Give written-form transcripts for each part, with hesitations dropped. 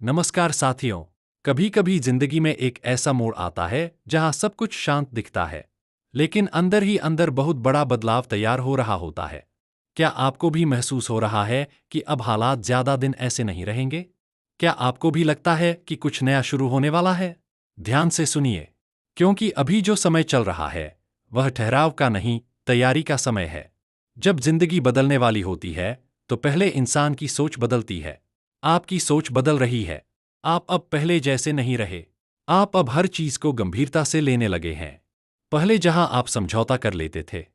नमस्कार साथियों। कभी कभी जिंदगी में एक ऐसा मोड़ आता है जहां सब कुछ शांत दिखता है, लेकिन अंदर ही अंदर बहुत बड़ा बदलाव तैयार हो रहा होता है। क्या आपको भी महसूस हो रहा है कि अब हालात ज्यादा दिन ऐसे नहीं रहेंगे? क्या आपको भी लगता है कि कुछ नया शुरू होने वाला है? ध्यान से सुनिए, क्योंकि अभी जो समय चल रहा है वह ठहराव का नहीं, तैयारी का समय है। जब जिंदगी बदलने वाली होती है तो पहले इंसान की सोच बदलती है। आपकी सोच बदल रही है। आप अब पहले जैसे नहीं रहे। आप अब हर चीज को गंभीरता से लेने लगे हैं। पहले जहां आप समझौता कर लेते थे,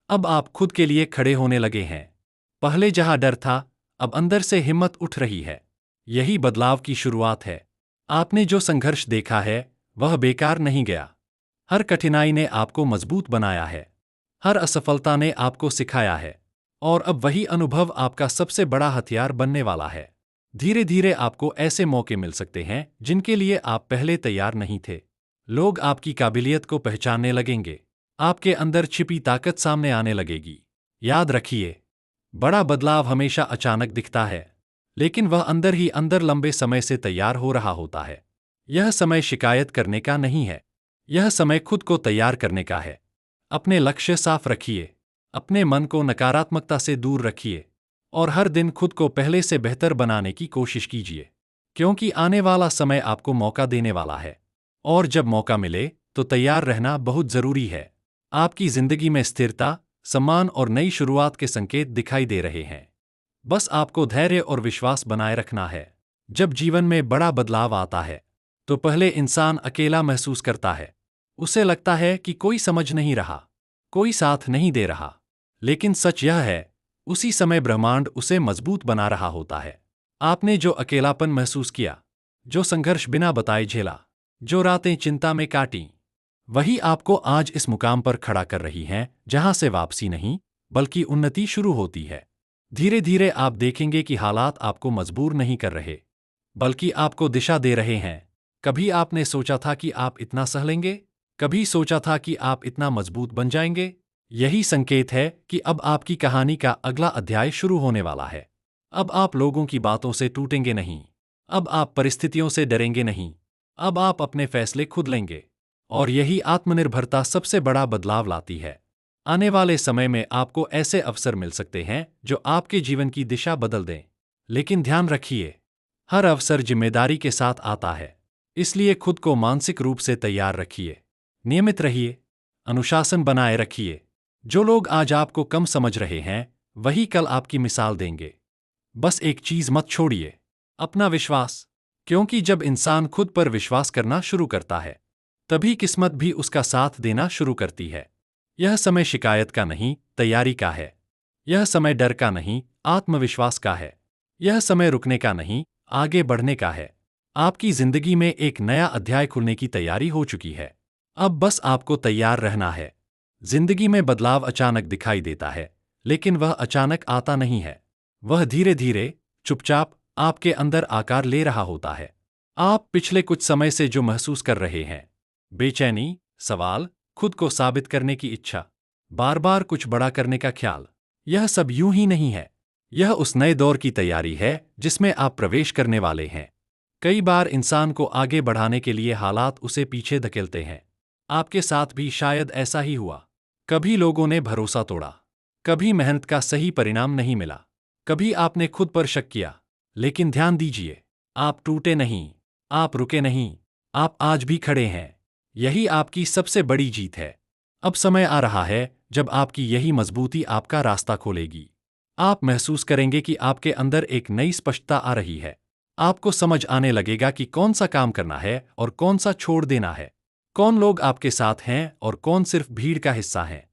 अब आप खुद के लिए खड़े होने लगे हैं। पहले जहां डर था, अब अंदर से हिम्मत उठ रही है। यही बदलाव की शुरुआत है। आपने जो संघर्ष देखा है वह बेकार नहीं गया। हर कठिनाई ने आपको मजबूत बनाया है। हर असफलता ने आपको सिखाया है। और अब वही अनुभव आपका सबसे बड़ा हथियार बनने वाला है। धीरे धीरे आपको ऐसे मौके मिल सकते हैं जिनके लिए आप पहले तैयार नहीं थे। लोग आपकी काबिलियत को पहचानने लगेंगे। आपके अंदर छिपी ताकत सामने आने लगेगी। याद रखिए, बड़ा बदलाव हमेशा अचानक दिखता है, लेकिन वह अंदर ही अंदर लंबे समय से तैयार हो रहा होता है। यह समय शिकायत करने का नहीं है। यह समय खुद को तैयार करने का है। अपने लक्ष्य साफ रखिए। अपने मन को नकारात्मकता से दूर रखिए। और हर दिन खुद को पहले से बेहतर बनाने की कोशिश कीजिए, क्योंकि आने वाला समय आपको मौका देने वाला है। और जब मौका मिले तो तैयार रहना बहुत जरूरी है। आपकी जिंदगी में स्थिरता, सम्मान और नई शुरुआत के संकेत दिखाई दे रहे हैं। बस आपको धैर्य और विश्वास बनाए रखना है। जब जीवन में बड़ा बदलाव आता है तो पहले इंसान अकेला महसूस करता है। उसे लगता है कि कोई समझ नहीं रहा, कोई साथ नहीं दे रहा। लेकिन सच यह है, उसी समय ब्रह्मांड उसे मजबूत बना रहा होता है। आपने जो अकेलापन महसूस किया, जो संघर्ष बिना बताए झेला, जो रातें चिंता में काटी, वही आपको आज इस मुकाम पर खड़ा कर रही हैं जहां से वापसी नहीं, बल्कि उन्नति शुरू होती है। धीरे धीरे आप देखेंगे कि हालात आपको मजबूर नहीं कर रहे, बल्कि आपको दिशा दे रहे हैं। कभी आपने सोचा था कि आप इतना सह लेंगे? कभी सोचा था कि आप इतना मजबूत बन जाएंगे? यही संकेत है कि अब आपकी कहानी का अगला अध्याय शुरू होने वाला है। अब आप लोगों की बातों से टूटेंगे नहीं। अब आप परिस्थितियों से डरेंगे नहीं। अब आप अपने फैसले खुद लेंगे। और यही आत्मनिर्भरता सबसे बड़ा बदलाव लाती है। आने वाले समय में आपको ऐसे अवसर मिल सकते हैं जो आपके जीवन की दिशा बदल दें। लेकिन ध्यान रखिए, हर अवसर जिम्मेदारी के साथ आता है। इसलिए खुद को मानसिक रूप से तैयार रखिए। नियमित रहिए। अनुशासन बनाए रखिए। जो लोग आज आपको कम समझ रहे हैं, वही कल आपकी मिसाल देंगे। बस एक चीज मत छोड़िए, अपना विश्वास। क्योंकि जब इंसान खुद पर विश्वास करना शुरू करता है, तभी किस्मत भी उसका साथ देना शुरू करती है। यह समय शिकायत का नहीं, तैयारी का है। यह समय डर का नहीं, आत्मविश्वास का है। यह समय रुकने का नहीं, आगे बढ़ने का है। आपकी जिंदगी में एक नया अध्याय खुलने की तैयारी हो चुकी है। अब बस आपको तैयार रहना है। जिंदगी में बदलाव अचानक दिखाई देता है, लेकिन वह अचानक आता नहीं है। वह धीरे धीरे, चुपचाप आपके अंदर आकार ले रहा होता है। आप पिछले कुछ समय से जो महसूस कर रहे हैं, बेचैनी, सवाल, खुद को साबित करने की इच्छा, बार बार कुछ बड़ा करने का ख्याल, यह सब यूं ही नहीं है। यह उस नए दौर की तैयारी है जिसमें आप प्रवेश करने वाले हैं। कई बार इंसान को आगे बढ़ाने के लिए हालात उसे पीछे धकेलते हैं। आपके साथ भी शायद ऐसा ही हुआ। कभी लोगों ने भरोसा तोड़ा, कभी मेहनत का सही परिणाम नहीं मिला, कभी आपने खुद पर शक किया। लेकिन ध्यान दीजिए, आप टूटे नहीं, आप रुके नहीं, आप आज भी खड़े हैं। यही आपकी सबसे बड़ी जीत है। अब समय आ रहा है जब आपकी यही मजबूती आपका रास्ता खोलेगी। आप महसूस करेंगे कि आपके अंदर एक नई स्पष्टता आ रही है। आपको समझ आने लगेगा कि कौन सा काम करना है और कौन सा छोड़ देना है। कौन लोग आपके साथ हैं और कौन सिर्फ भीड़ का हिस्सा हैं।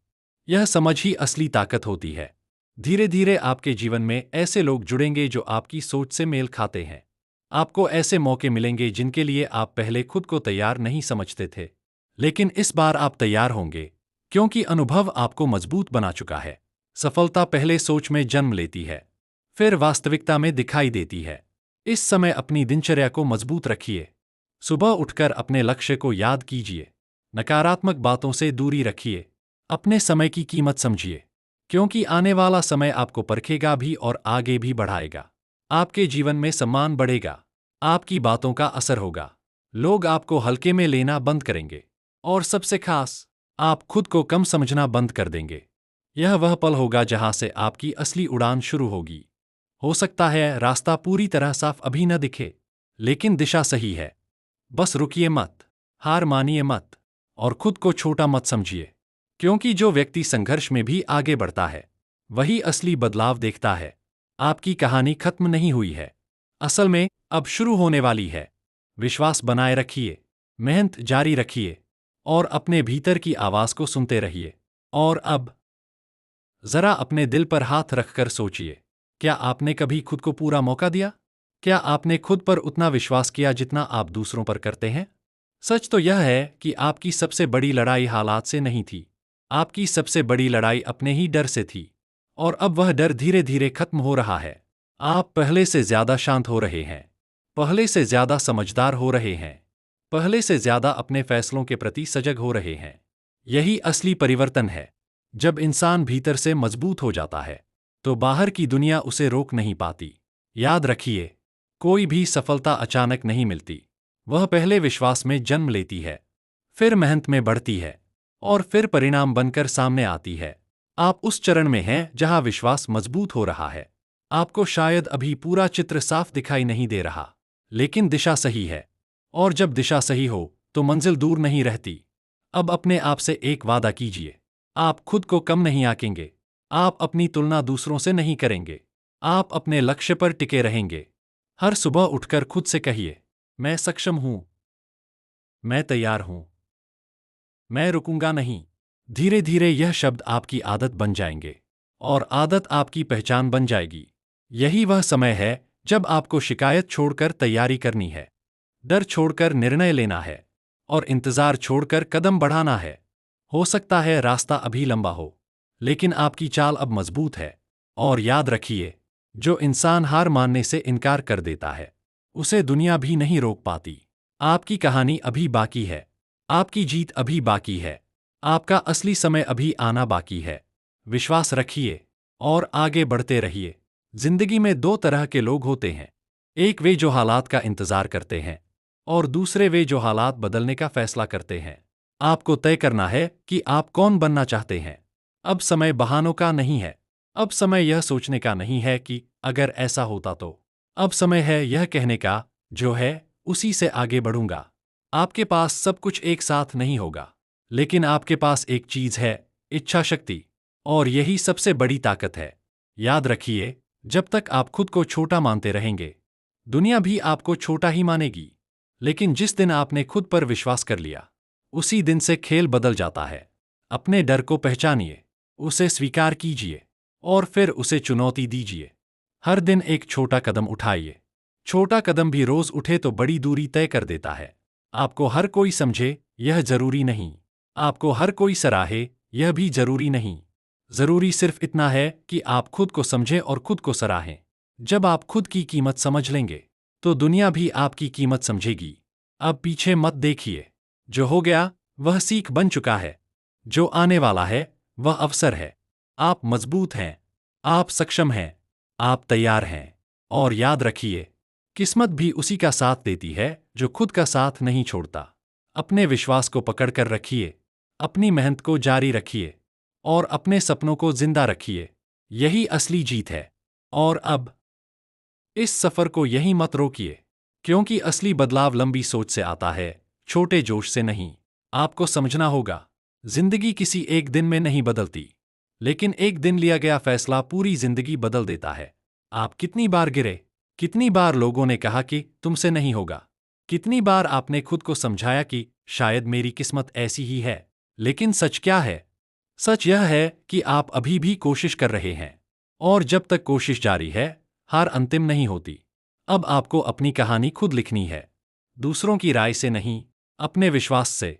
यह समझ ही असली ताकत होती है। धीरे धीरे आपके जीवन में ऐसे लोग जुड़ेंगे जो आपकी सोच से मेल खाते हैं। आपको ऐसे मौके मिलेंगे जिनके लिए आप पहले खुद को तैयार नहीं समझते थे। लेकिन इस बार आप तैयार होंगे, क्योंकि अनुभव आपको मजबूत बना चुका है। सफलता पहले सोच में जन्म लेती है, फिर वास्तविकता में दिखाई देती है। इस समय अपनी दिनचर्या को मजबूत रखिए। सुबह उठकर अपने लक्ष्य को याद कीजिए। नकारात्मक बातों से दूरी रखिए। अपने समय की कीमत समझिए, क्योंकि आने वाला समय आपको परखेगा भी और आगे भी बढ़ाएगा। आपके जीवन में सम्मान बढ़ेगा, आपकी बातों का असर होगा। लोग आपको हल्के में लेना बंद करेंगे। और सबसे खास, आप खुद को कम समझना बंद कर देंगे। यह वह पल होगा जहां से आपकी असली उड़ान शुरू होगी। हो सकता है रास्ता पूरी तरह साफ अभी न दिखे, लेकिन दिशा सही है। बस रुकिए मत, हार मानिए मत, और खुद को छोटा मत समझिए। क्योंकि जो व्यक्ति संघर्ष में भी आगे बढ़ता है, वही असली बदलाव देखता है। आपकी कहानी खत्म नहीं हुई है। असल में अब शुरू होने वाली है। विश्वास बनाए रखिए, मेहनत जारी रखिए, और अपने भीतर की आवाज को सुनते रहिए। और अब जरा अपने दिल पर हाथ रखकर सोचिए, क्या आपने कभी खुद को पूरा मौका दिया? क्या आपने खुद पर उतना विश्वास किया जितना आप दूसरों पर करते हैं? सच तो यह है कि आपकी सबसे बड़ी लड़ाई हालात से नहीं थी। आपकी सबसे बड़ी लड़ाई अपने ही डर से थी। और अब वह डर धीरे धीरे खत्म हो रहा है। आप पहले से ज्यादा शांत हो रहे हैं। पहले से ज्यादा समझदार हो रहे हैं। पहले से ज्यादा अपने फैसलों के प्रति सजग हो रहे हैं। यही असली परिवर्तन है। जब इंसान भीतर से मजबूत हो जाता है, तो बाहर की दुनिया उसे रोक नहीं पाती। याद रखिए, कोई भी सफलता अचानक नहीं मिलती। वह पहले विश्वास में जन्म लेती है, फिर मेहनत में बढ़ती है, और फिर परिणाम बनकर सामने आती है। आप उस चरण में हैं जहां विश्वास मजबूत हो रहा है। आपको शायद अभी पूरा चित्र साफ दिखाई नहीं दे रहा, लेकिन दिशा सही है। और जब दिशा सही हो, तो मंजिल दूर नहीं रहती। अब अपने आप से एक वादा कीजिए, आप खुद को कम नहीं आंकेंगे। आप अपनी तुलना दूसरों से नहीं करेंगे। आप अपने लक्ष्य पर टिके रहेंगे। हर सुबह उठकर खुद से कहिए, मैं सक्षम हूं, मैं तैयार हूं, मैं रुकूंगा नहीं। धीरे धीरे यह शब्द आपकी आदत बन जाएंगे, और आदत आपकी पहचान बन जाएगी। यही वह समय है जब आपको शिकायत छोड़कर तैयारी करनी है, डर छोड़कर निर्णय लेना है, और इंतजार छोड़कर कदम बढ़ाना है। हो सकता है रास्ता अभी लंबा हो, लेकिन आपकी चाल अब मजबूत है। और याद रखिए, जो इंसान हार मानने से इनकार कर देता है, उसे दुनिया भी नहीं रोक पाती। आपकी कहानी अभी बाकी है। आपकी जीत अभी बाकी है। आपका असली समय अभी आना बाकी है। विश्वास रखिए और आगे बढ़ते रहिए। जिंदगी में दो तरह के लोग होते हैं। एक वे जो हालात का इंतजार करते हैं, और दूसरे वे जो हालात बदलने का फैसला करते हैं। आपको तय करना है कि आप कौन बनना चाहते हैं। अब समय बहानों का नहीं है। अब समय यह सोचने का नहीं है कि अगर ऐसा होता तो। अब समय है यह कहने का, जो है उसी से आगे बढ़ूंगा। आपके पास सब कुछ एक साथ नहीं होगा, लेकिन आपके पास एक चीज है, इच्छा शक्ति। और यही सबसे बड़ी ताकत है। याद रखिए, जब तक आप खुद को छोटा मानते रहेंगे, दुनिया भी आपको छोटा ही मानेगी। लेकिन जिस दिन आपने खुद पर विश्वास कर लिया, उसी दिन से खेल बदल जाता है। अपने डर को पहचानिए, उसे स्वीकार कीजिए, और फिर उसे चुनौती दीजिए। हर दिन एक छोटा कदम उठाइए। छोटा कदम भी रोज उठे तो बड़ी दूरी तय कर देता है। आपको हर कोई समझे, यह जरूरी नहीं। आपको हर कोई सराहे, यह भी जरूरी नहीं। जरूरी सिर्फ इतना है कि आप खुद को समझें और खुद को सराहें। जब आप खुद की कीमत समझ लेंगे, तो दुनिया भी आपकी कीमत समझेगी। अब पीछे मत देखिए। जो हो गया, वह सीख बन चुका है। जो आने वाला है, वह अवसर है। आप मजबूत हैं। आप सक्षम हैं। आप तैयार हैं। और याद रखिए, किस्मत भी उसी का साथ देती है जो खुद का साथ नहीं छोड़ता। अपने विश्वास को पकड़कर रखिए, अपनी मेहनत को जारी रखिए, और अपने सपनों को जिंदा रखिए। यही असली जीत है। और अब इस सफर को यहीं मत रोकिए, क्योंकि असली बदलाव लंबी सोच से आता है, छोटे जोश से नहीं। आपको समझना होगा, जिंदगी किसी एक दिन में नहीं बदलती, लेकिन एक दिन लिया गया फैसला पूरी जिंदगी बदल देता है। आप कितनी बार गिरे, कितनी बार लोगों ने कहा कि तुमसे नहीं होगा, कितनी बार आपने खुद को समझाया कि शायद मेरी किस्मत ऐसी ही है। लेकिन सच क्या है? सच यह है कि आप अभी भी कोशिश कर रहे हैं, और जब तक कोशिश जारी है, हार अंतिम नहीं होती। अब आपको अपनी कहानी खुद लिखनी है, दूसरों की राय से नहीं, अपने विश्वास से।